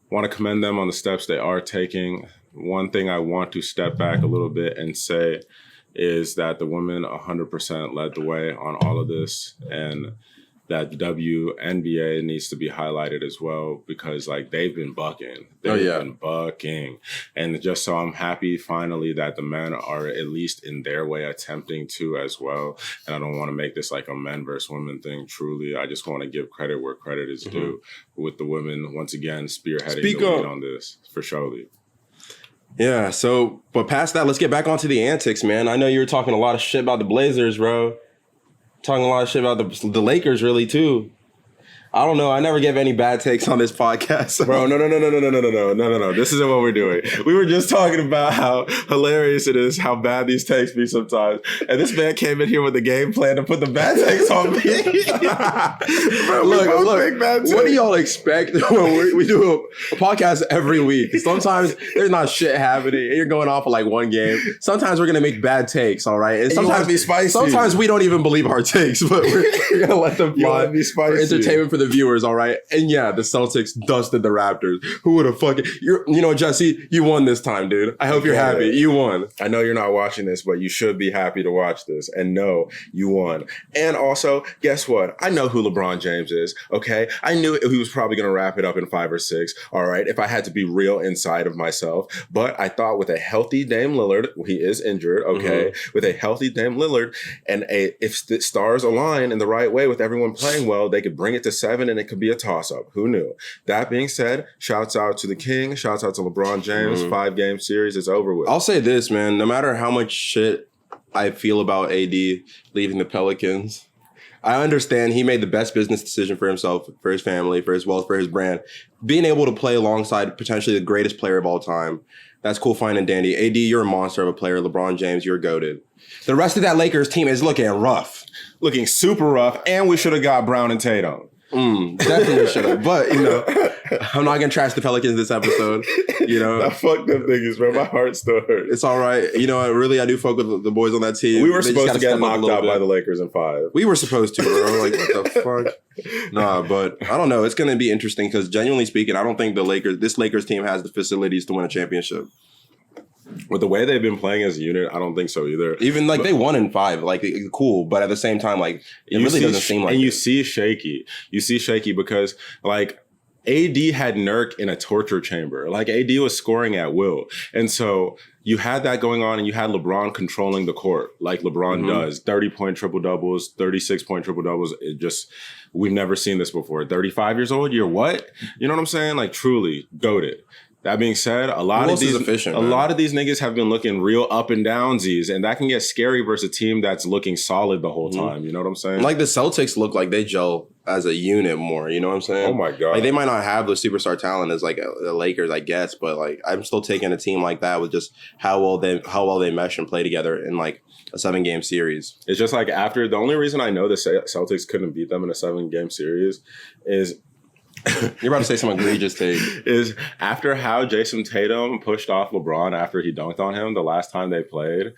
want to commend them on the steps they are taking. One thing I want to step back a little bit and say is that the women 100% led the way on all of this, and that the WNBA needs to be highlighted as well because like they've been bucking. Been bucking. And just so I'm happy finally that the men are at least in their way attempting to as well. And I don't want to make this like a men versus women thing. Truly, I just want to give credit where credit is due with the women once again spearheading the lead on this for surely. Yeah, so, but past that, let's get back onto the antics, man. I know you were talking a lot of shit about the Blazers, bro. Talking a lot of shit about the Lakers, really, too. I don't know. I never give any bad takes on this podcast. So. Bro, no. This isn't what we're doing. We were just talking about how hilarious it is, how bad these takes be sometimes. And this man came in here with a game plan to put the bad takes on me. Bro, look, what do y'all expect when we do a podcast every week? Sometimes there's not shit happening and you're going off of like one game. Sometimes we're going to make bad takes, all right? And sometimes be spicy. Sometimes we don't even believe our takes, but we're going to let them fly. Be spicy. For entertainment for the viewers, all right? And yeah, the Celtics dusted the Raptors. Who would have fucking... You know, Jesse, you won this time, dude. I hope you're happy. You won. I know you're not watching this, but you should be happy to watch this. And no, you won. And also, guess what? I know who LeBron James is, okay? I knew he was probably going to wrap it up in 5 or 6, all right? If I had to be real inside of myself. But I thought with a healthy Dame Lillard, he is injured, okay? With a healthy Dame Lillard, and if the stars align in the right way with everyone playing well, they could bring it to 7 and it could be a toss-up. Who knew? That being said, shouts out to the King. Shouts out to LeBron James. 5-game series is over with. I'll say this, man. No matter how much shit I feel about AD leaving the Pelicans, I understand he made the best business decision for himself, for his family, for his wealth, for his brand. Being able to play alongside potentially the greatest player of all time, that's cool, fine, and dandy. AD, you're a monster of a player. LeBron James, you're goated. The rest of that Lakers team is looking rough. Looking super rough, and we should have got Brown and Tatum. Definitely should have. But, you know, I'm not going to trash the Pelicans this episode. You know, I fuck them niggas, bro. My heart still hurts. It's all right. You know, really, I do fuck with the boys on that team. We were supposed to get knocked out by the Lakers in 5. We were supposed to, bro. Like, what the fuck? Nah, but I don't know. It's going to be interesting because, genuinely speaking, I don't think this Lakers team has the facilities to win a championship. With the way they've been playing as a unit, I don't think so either. Even like they won in 5, like cool, but at the same time, like it really doesn't seem like. And you see shaky. You see shaky because like AD had Nurk in a torture chamber. Like AD was scoring at will, and so you had that going on, and you had LeBron controlling the court like LeBron does. 30-point triple doubles, 36-point triple doubles. It just we've never seen this before. 35 years old, you're what? You know what I'm saying? Like truly goated. That being said, a lot of these niggas have been looking real up and downsies, and that can get scary versus a team that's looking solid the whole time. You know what I'm saying? Like the Celtics look like they gel as a unit more. You know what I'm saying? Oh my god! Like they might not have the superstar talent as like the Lakers, I guess, but like I'm still taking a team like that with just how well they mesh and play together in like a 7-game series. It's just like the only reason I know the Celtics couldn't beat them in a 7-game series is. You're about to say some egregious take. Is after how Jason Tatum pushed off LeBron after he dunked on him the last time they played.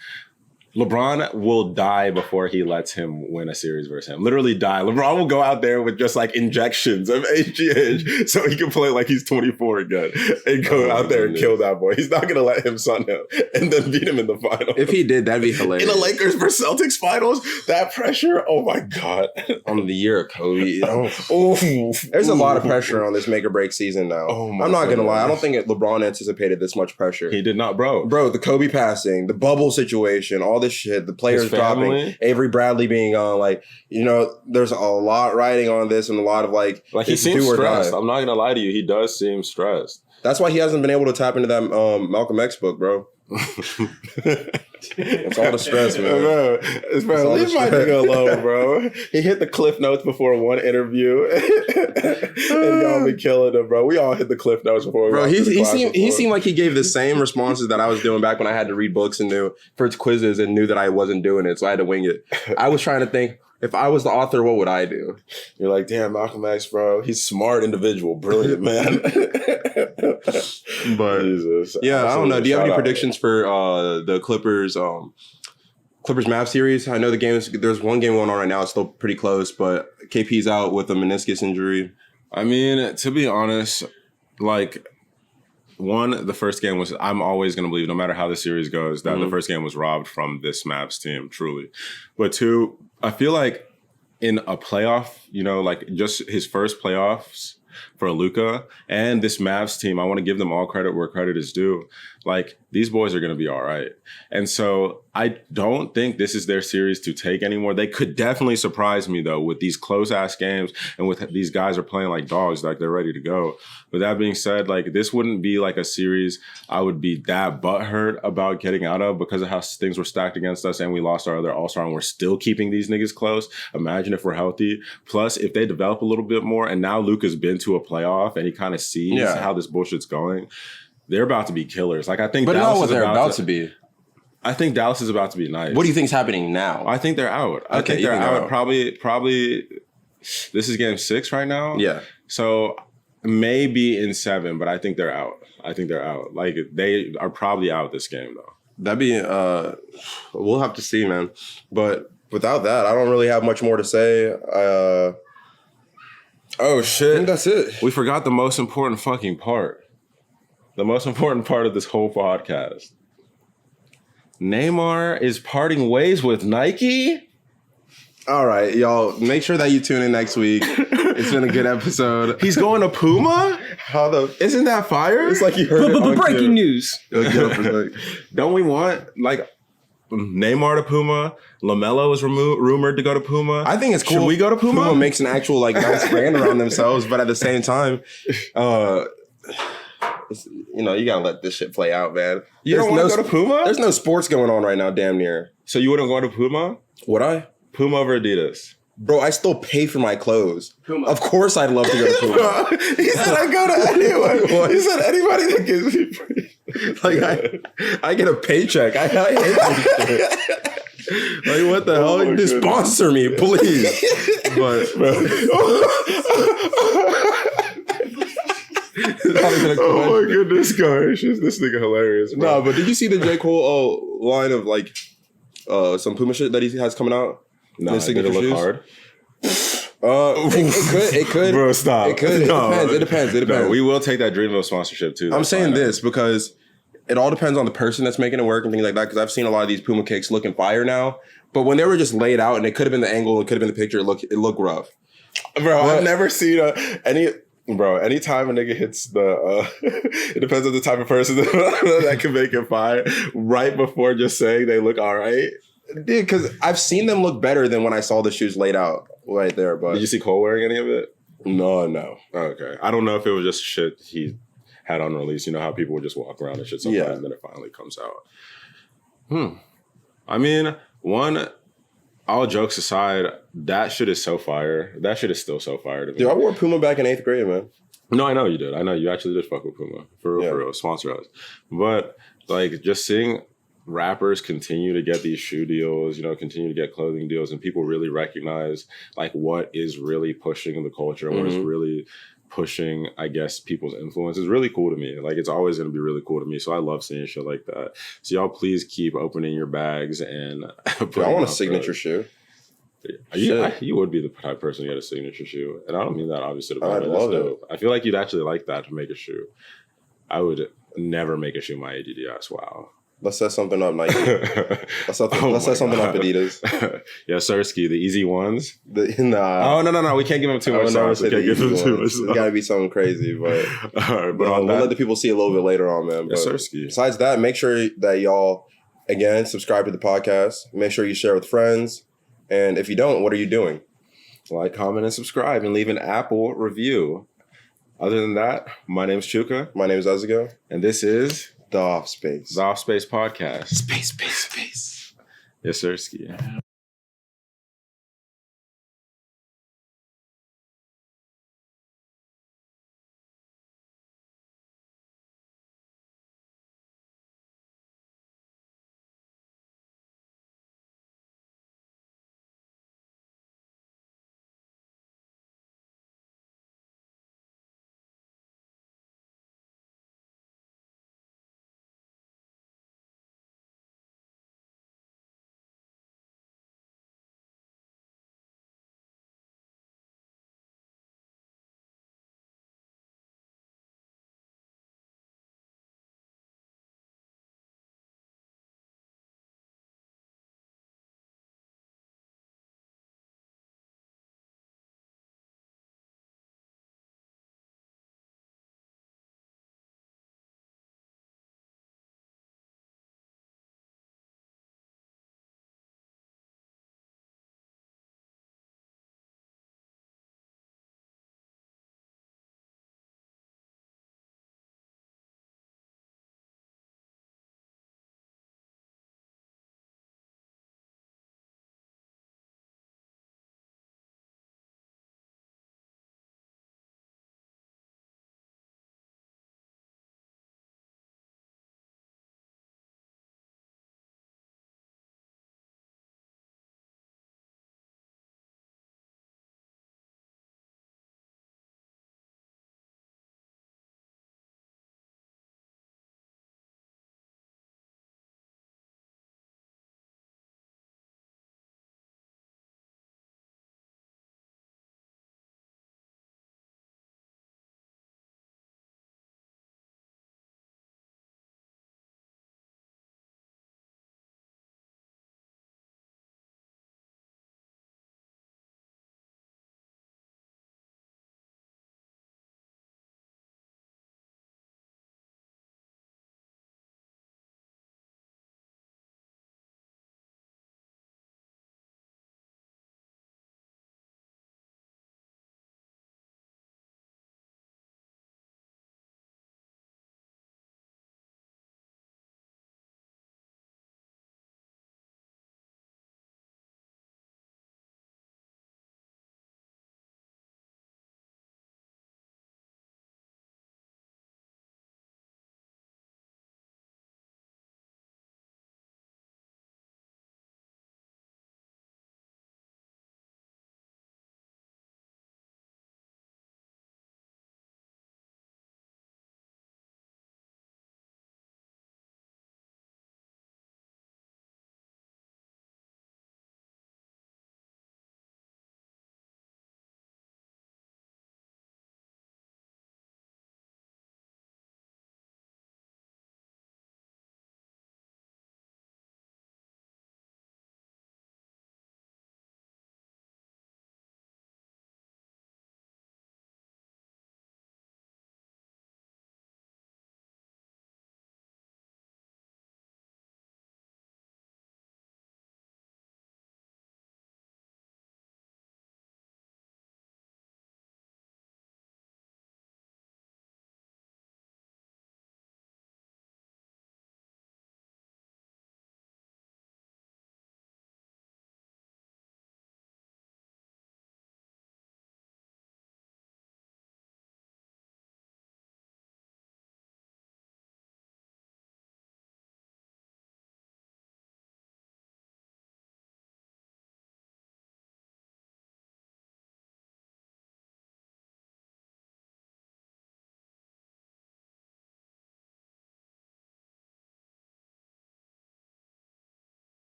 LeBron will die before he lets him win a series versus him. Literally die. LeBron will go out there with just like injections of HGH so he can play like he's 24 again and go out there and kill that boy. He's not going to let him sun him and then beat him in the finals. If he did, that'd be hilarious. In the Lakers versus Celtics finals, that pressure, oh my God. On the year of Kobe. There's a lot of pressure on this make or break season now. I'm not going to lie. I don't think LeBron anticipated this much pressure. He did not, bro. Bro, the Kobe passing, the bubble situation, all this shit, the players dropping, Avery Bradley being on, like, you know, there's a lot riding on this and a lot of like he seems stressed. I'm not gonna lie to you, he does seem stressed. That's why he hasn't been able to tap into that Malcolm X book, bro. It's all the stress, man. Bro, leave my nigga alone, bro. He hit the cliff notes before one interview, and y'all be killing him, bro. We all hit the cliff notes before. Bro, he seemed like he gave the same responses that I was doing back when I had to read books and knew for quizzes and knew that I wasn't doing it, so I had to wing it. I was trying to think, If I was the author, what would I do? You're like, damn, Malcolm X, bro. He's smart individual, brilliant man. But Jesus, yeah, I don't know. Do you have any Shout out. predictions for the Clippers Mavs series? I know there's one game going on right now. It's still pretty close, but KP's out with a meniscus injury. I mean, to be honest, like, the first game was, I'm always going to believe, no matter how the series goes, that the first game was robbed from this Mavs team, truly. But two, I feel like in a playoff, like just his first playoffs for Luka and this Mavs team, I want to give them all credit where credit is due. Like, these boys are going to be all right. And so I don't think this is their series to take anymore. They could definitely surprise me, though, with these close-ass games and with these guys are playing like dogs, like they're ready to go. With that being said, like, this wouldn't be like a series I would be that butthurt about getting out of because of how things were stacked against us and we lost our other all-star and we're still keeping these niggas close. Imagine if we're healthy. Plus, if they develop a little bit more and now Luka's been to a playoff and he kind of sees how this bullshit's going, they're about to be killers. Like, I think But Dallas not what is they're about to be. be. I think Dallas is about to be nice. What do you think's happening now? I think they're out. I think they're out. Probably. This is game 6 right now. Yeah. So maybe in 7, but I think they're out. Like, they are probably out this game though. That'd be. We'll have to see, man. But without that, I don't really have much more to say. Oh shit! I think that's it. We forgot the most important fucking part. The most important part of this whole podcast. Neymar is parting ways with Nike. All right, y'all. Make sure that you tune in next week. It's been a good episode. He's going to Puma? Isn't that fire? It's like you heard it on Breaking news. Don't we want, like, Neymar to Puma? LaMelo is rumored to go to Puma. I think it's cool. Should we go to Puma? Puma makes an actual, like, nice brand around themselves, but at the same time, you gotta let this shit play out, man. You don't want to go to Puma? There's no sports going on right now, damn near. So you wouldn't go to Puma? Would I? Puma over Adidas. Bro, I still pay for my clothes. Puma. Of course I'd love to go to Puma. He said I go to anyone. He said anybody that gives me free. Like, I get a paycheck. I hate this shit. Like, what the hell? Just sponsor me, please. But, oh my goodness, gosh. This nigga hilarious, bro. No, but did you see the J. Cole line of, like, some Puma shit that he has coming out? No, did it look hard? It could. Bro, stop. It could. It depends. No, we will take that Dreamville sponsorship too. I'm saying this because it all depends on the person that's making it work and things like that. Because I've seen a lot of these Puma kicks looking fire now, but when they were just laid out and it could have been the angle, it could have been the picture. It looked rough. Bro, I've never seen anytime a nigga hits the, it depends on the type of person that can make it fire. Right before just saying they look all right. Dude, because I've seen them look better than when I saw the shoes laid out right there. But did you see Cole wearing any of it? No. Okay. I don't know if it was just shit he had on release. You know how people would just walk around and shit sometimes and then it finally comes out. I mean, all jokes aside, that shit is so fire. That shit is still so fire to me. Dude, I wore Puma back in 8th grade, man. No, I know you did. I know you actually did fuck with Puma. For real. Sponsor us. But, like, just seeing rappers continue to get these shoe deals, continue to get clothing deals, and people really recognize, like, what is really pushing the culture and what is really pushing, I guess, people's influence is really cool to me. Like, it's always going to be really cool to me. So I love seeing shit like that. So y'all please keep opening your bags and Dude, I want a signature shoe. You would be the type of person to get a signature shoe. And I don't mean that obviously to I'd love it. I feel like you'd actually like that to make a shoe. I would never make a shoe my ADDS. Wow. Let's set something up, Nike. Let's set something up, Adidas. Yeah, Sirski, the easy ones. Nah. Oh, no. We can't give them too much sauce. We can't give them too much It's got to be something crazy, but all right, we'll let the people see a little bit later on, man. Yeah, But Sirski. besides that, make sure that y'all, again, subscribe to the podcast. Make sure you share with friends. And if you don't, what are you doing? Like, comment, and subscribe, and leave an Apple review. Other than that, my name's Chuka. My name is Ezigo. And this is The Offspace. the Offspace Podcast. Space. Yes, Sirski.